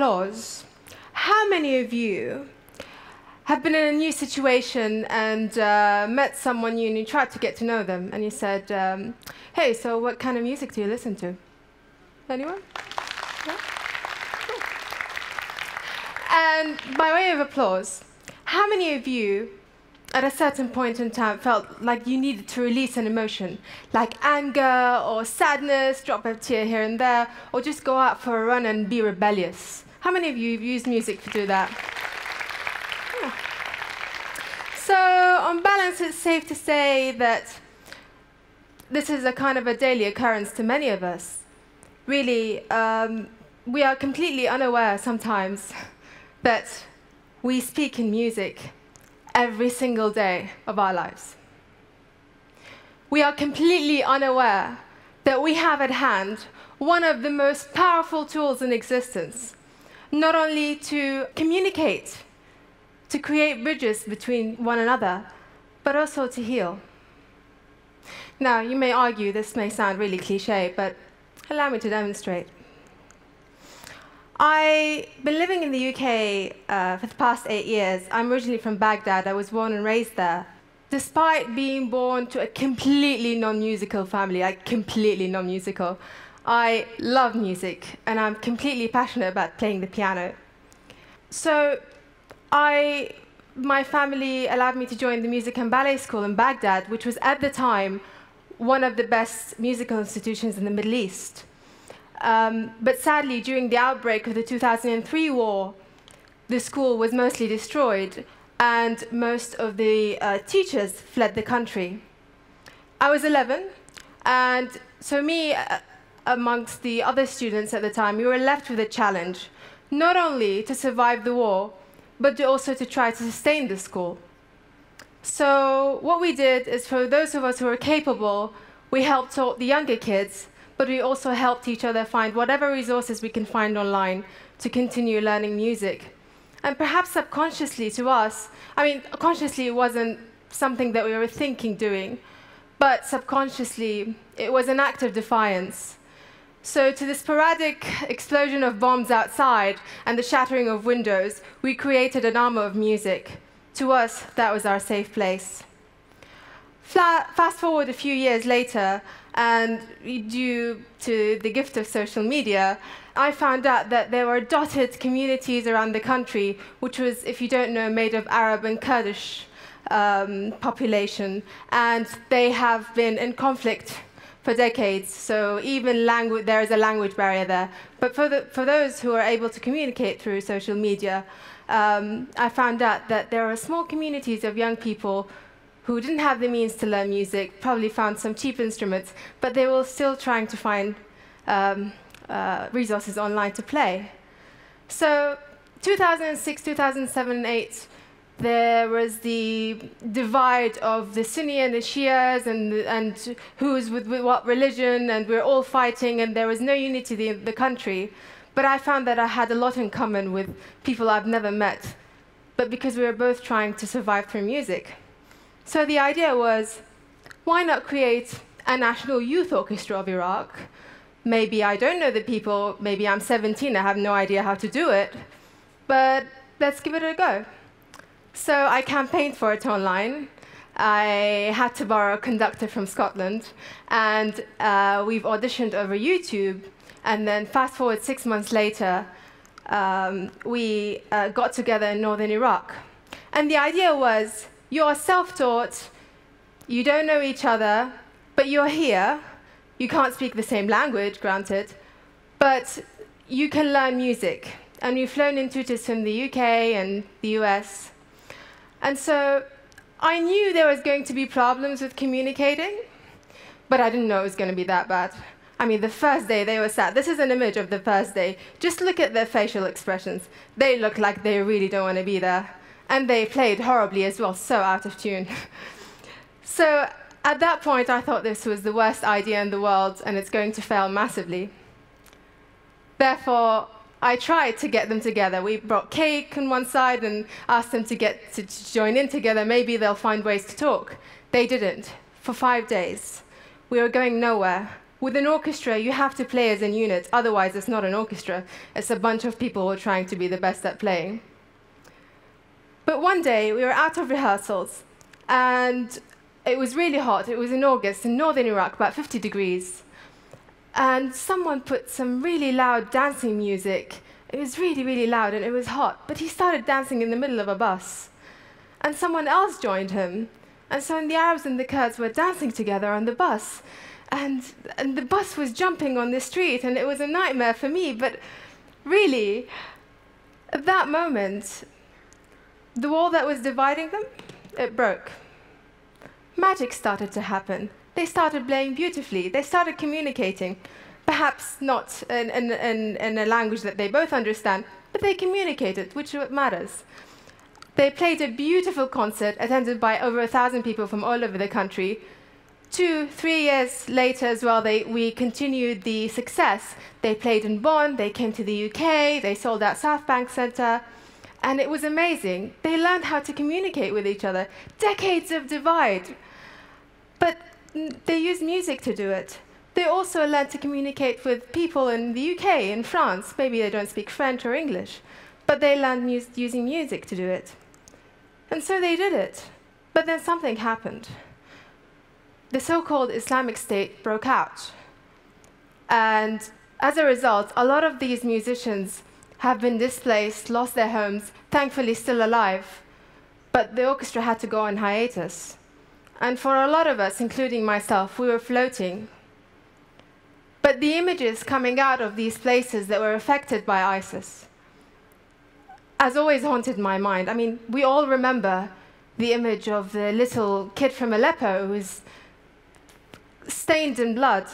applause, how many of you have been in a new situation and met someone new and you tried to get to know them and you said, hey, so what kind of music do you listen to? Anyone? Yeah? Cool. And by way of applause, how many of you at a certain point in time felt like you needed to release an emotion, like anger or sadness, drop a tear here and there, or just go out for a run and be rebellious? How many of you have used music to do that? Yeah. So on balance, it's safe to say that this is a kind of a daily occurrence to many of us. Really, we are completely unaware sometimes that we speak in music every single day of our lives. We are completely unaware that we have at hand one of the most powerful tools in existence, not only to communicate, to create bridges between one another, but also to heal. Now, you may argue this may sound really cliché, but allow me to demonstrate. I've been living in the UK for the past 8 years. I'm originally from Baghdad. I was born and raised there. Despite being born to a completely non-musical family, like completely non-musical, I love music, and I'm completely passionate about playing the piano. So my family allowed me to join the music and ballet school in Baghdad, which was at the time one of the best musical institutions in the Middle East. But sadly, during the outbreak of the 2003 war, the school was mostly destroyed, and most of the teachers fled the country. I was 11, and so me, amongst the other students at the time, we were left with a challenge, not only to survive the war, but also to try to sustain the school. So what we did is, for those of us who were capable, we helped taught the younger kids, but we also helped each other find whatever resources we can find online to continue learning music. And perhaps subconsciously to us, I mean, consciously it wasn't something that we were thinking doing, but subconsciously it was an act of defiance. So to the sporadic explosion of bombs outside and the shattering of windows, we created an armor of music. To us, that was our safe place. Fast forward a few years later, and due to the gift of social media, I found out that there were dotted communities around the country, which was, if you don't know, made of Arab and Kurdish population, and they have been in conflict for decades. So even there is a language barrier there. But for those who are able to communicate through social media, I found out that there are small communities of young people who didn't have the means to learn music, probably found some cheap instruments, but they were still trying to find resources online to play. So 2006, 2007, and 2008, there was the divide of the Sunni and the Shias and who's with what religion, and we're all fighting, and there was no unity in the country. But I found that I had a lot in common with people I've never met, but because we were both trying to survive through music. So the idea was, why not create a national youth orchestra of Iraq? Maybe I don't know the people, maybe I'm 17, I have no idea how to do it, but let's give it a go. So I campaigned for it online. I had to borrow a conductor from Scotland, and we've auditioned over YouTube, and then fast forward 6 months later, we got together in northern Iraq. And the idea was, you're self-taught, you don't know each other, but you're here. You can't speak the same language, granted, but you can learn music. And we've flown in tutors from the UK and the US. And so I knew there was going to be problems with communicating, but I didn't know it was going to be that bad. I mean, the first day they were sad. This is an image of the first day. Just look at their facial expressions. They look like they really don't want to be there. And they played horribly as well, so out of tune. So at that point, I thought this was the worst idea in the world, and it's going to fail massively. Therefore, I tried to get them together. We brought cake on one side and asked them to join in together. Maybe they'll find ways to talk. They didn't, for 5 days. We were going nowhere. With an orchestra, you have to play as a unit. Otherwise, it's not an orchestra. It's a bunch of people who are trying to be the best at playing. But one day, we were out of rehearsals, and it was really hot. It was in August in northern Iraq, about 50 degrees. And someone put some really loud dancing music. It was really, really loud, and it was hot. But he started dancing in the middle of a bus. And someone else joined him. And so the Arabs and the Kurds were dancing together on the bus. And the bus was jumping on the street, and it was a nightmare for me. But really, at that moment, the wall that was dividing them, it broke. Magic started to happen. They started playing beautifully. They started communicating. Perhaps not in a language that they both understand, but they communicated, which is what matters. They played a beautiful concert attended by over 1,000 people from all over the country. 2-3 years later as well, we continued the success. They played in Bonn, they came to the UK, they sold out South Bank Centre, and it was amazing. They learned how to communicate with each other. Decades of divide. But they used music to do it. They also learned to communicate with people in the UK, in France. Maybe they don't speak French or English, but they learned using music to do it. And so they did it. But then something happened. The so-called Islamic State broke out. And as a result, a lot of these musicians have been displaced, lost their homes, thankfully still alive. But the orchestra had to go on hiatus. And for a lot of us, including myself, we were floating. But the images coming out of these places that were affected by ISIS has always haunted my mind. I mean, we all remember the image of the little kid from Aleppo who's stained in blood.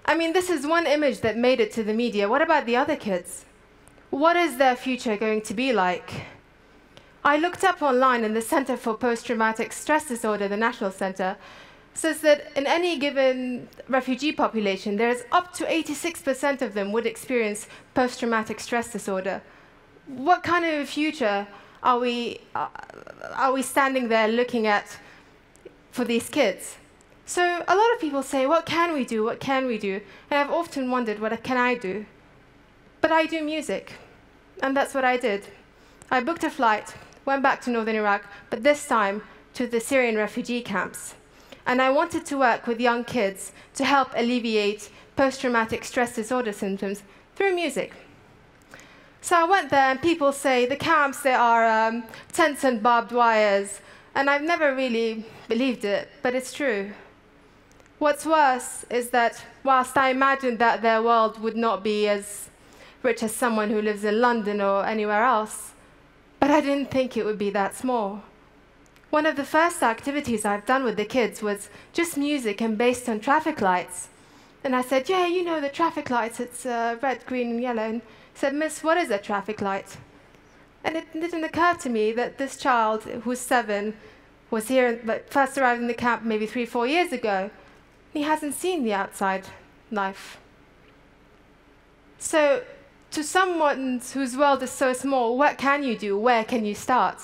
I mean, this is one image that made it to the media. What about the other kids? What is their future going to be like? I looked up online, and the Center for Post-Traumatic Stress Disorder, the National Center, says that in any given refugee population, there's up to 86% of them would experience post-traumatic stress disorder. What kind of a future are we standing there looking at for these kids? So a lot of people say, what can we do? What can we do? And I've often wondered, what can I do? But I do music, and that's what I did. I booked a flight, went back to northern Iraq, but this time to the Syrian refugee camps. And I wanted to work with young kids to help alleviate post-traumatic stress disorder symptoms through music. So I went there, and people say, the camps, there are tents and barbed wires. And I've never really believed it, but it's true. What's worse is that whilst I imagined that their world would not be as rich as someone who lives in London or anywhere else, but I didn't think it would be that small. One of the first activities I've done with the kids was just music and based on traffic lights. And I said, yeah, you know the traffic lights, it's red, green, and yellow. And he said, Miss, what is a traffic light? And it didn't occur to me that this child, who's 7, was here, but first arrived in the camp maybe 3-4 years ago. He hasn't seen the outside life. So to someone whose world is so small, what can you do? Where can you start?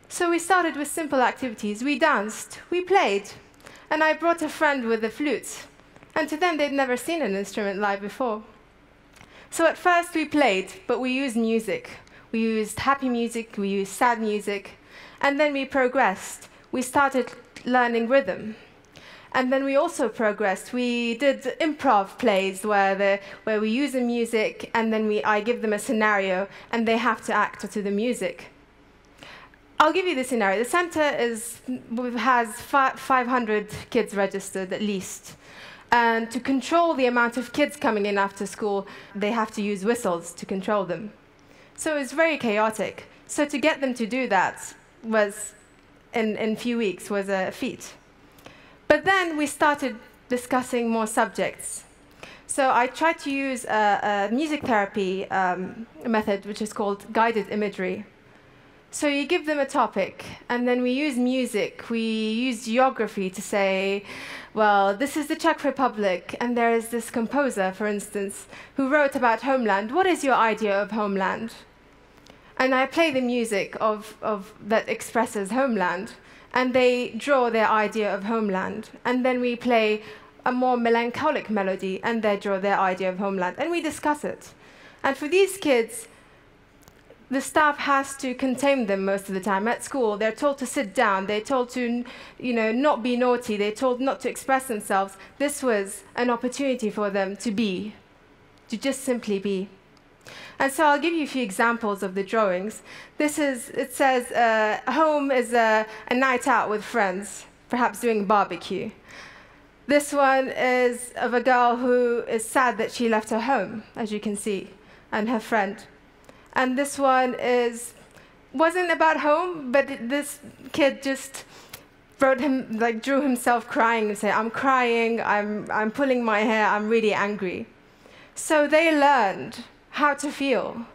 So we started with simple activities. We danced, we played, and I brought a friend with a flute. And to them, they'd never seen an instrument live before. So at first we played, but we used music. We used happy music, we used sad music, and then we progressed. We started learning rhythm. And then we also progressed. We did improv plays where we use the music, and then I give them a scenario, and they have to act to the music. I'll give you the scenario. The center has 500 kids registered at least. And to control the amount of kids coming in after school, they have to use whistles to control them. So it's very chaotic. So to get them to do that was, in a few weeks, was a feat. But then we started discussing more subjects. So I tried to use a music therapy method, which is called guided imagery. So you give them a topic, and then we use music. We use geography to say, well, this is the Czech Republic, and there is this composer, for instance, who wrote about homeland. What is your idea of homeland? And I play the music that expresses homeland, and they draw their idea of homeland. And then we play a more melancholic melody, and they draw their idea of homeland, and we discuss it. And for these kids, the staff has to contain them most of the time. At school, they're told to sit down, they're told to, not be naughty, they're told not to express themselves. This was an opportunity for them to be, to just simply be. And so I'll give you a few examples of the drawings. It says, home is a night out with friends, perhaps doing barbecue. This one is of a girl who is sad that she left her home, as you can see, and her friend. And this one wasn't about home, but this kid just drew himself crying and said, "I'm crying, I'm pulling my hair, I'm really angry." So they learned how to feel.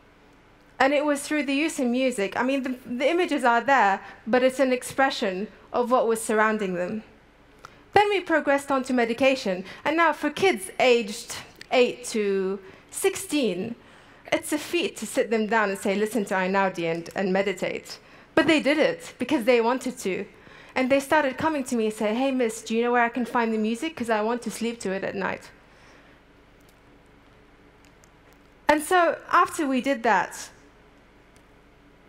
And it was through the use of music. I mean, the images are there, but it's an expression of what was surrounding them. Then we progressed on to medication. And now for kids aged 8 to 16, it's a feat to sit them down and say, listen to Einaudi and meditate. But they did it because they wanted to. And they started coming to me and say, hey, miss, do you know where I can find the music? Because I want to sleep to it at night. And so after we did that,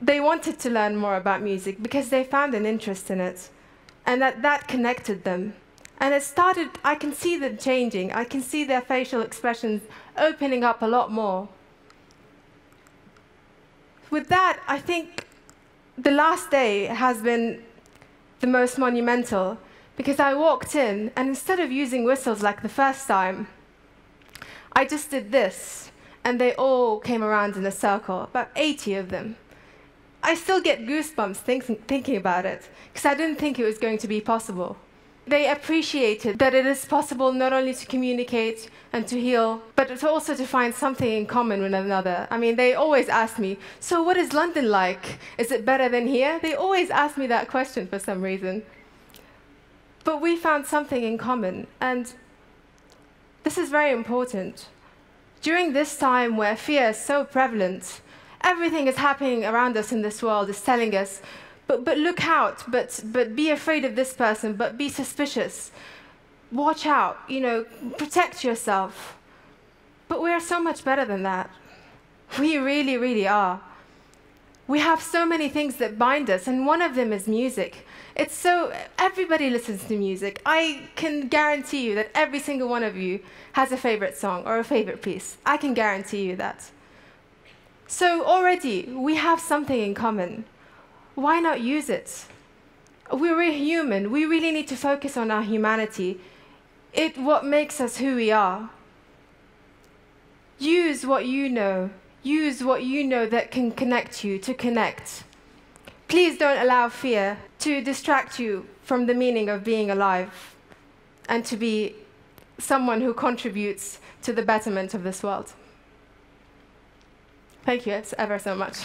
they wanted to learn more about music because they found an interest in it. And that connected them. And it started, I can see them changing. I can see their facial expressions opening up a lot more. With that, I think the last day has been the most monumental because I walked in, and instead of using whistles like the first time, I just did this, and they all came around in a circle, about 80 of them. I still get goosebumps thinking about it because I didn't think it was going to be possible. They appreciated that it is possible not only to communicate and to heal, but also to find something in common with another. I mean, they always ask me, so what is London like? Is it better than here? They always ask me that question for some reason. But we found something in common, and this is very important. During this time where fear is so prevalent, everything is happening around us in this world is telling us, but look out, but be afraid of this person, but be suspicious. Watch out, protect yourself. But we are so much better than that. We really, really are. We have so many things that bind us, and one of them is music. Everybody listens to music. I can guarantee you that every single one of you has a favorite song or a favorite piece. I can guarantee you that. So already, we have something in common. Why not use it? We're human. We really need to focus on our humanity. What makes us who we are. Use what you know. Use what you know that can connect you to connect. Please don't allow fear to distract you from the meaning of being alive and to be someone who contributes to the betterment of this world. Thank you ever so much.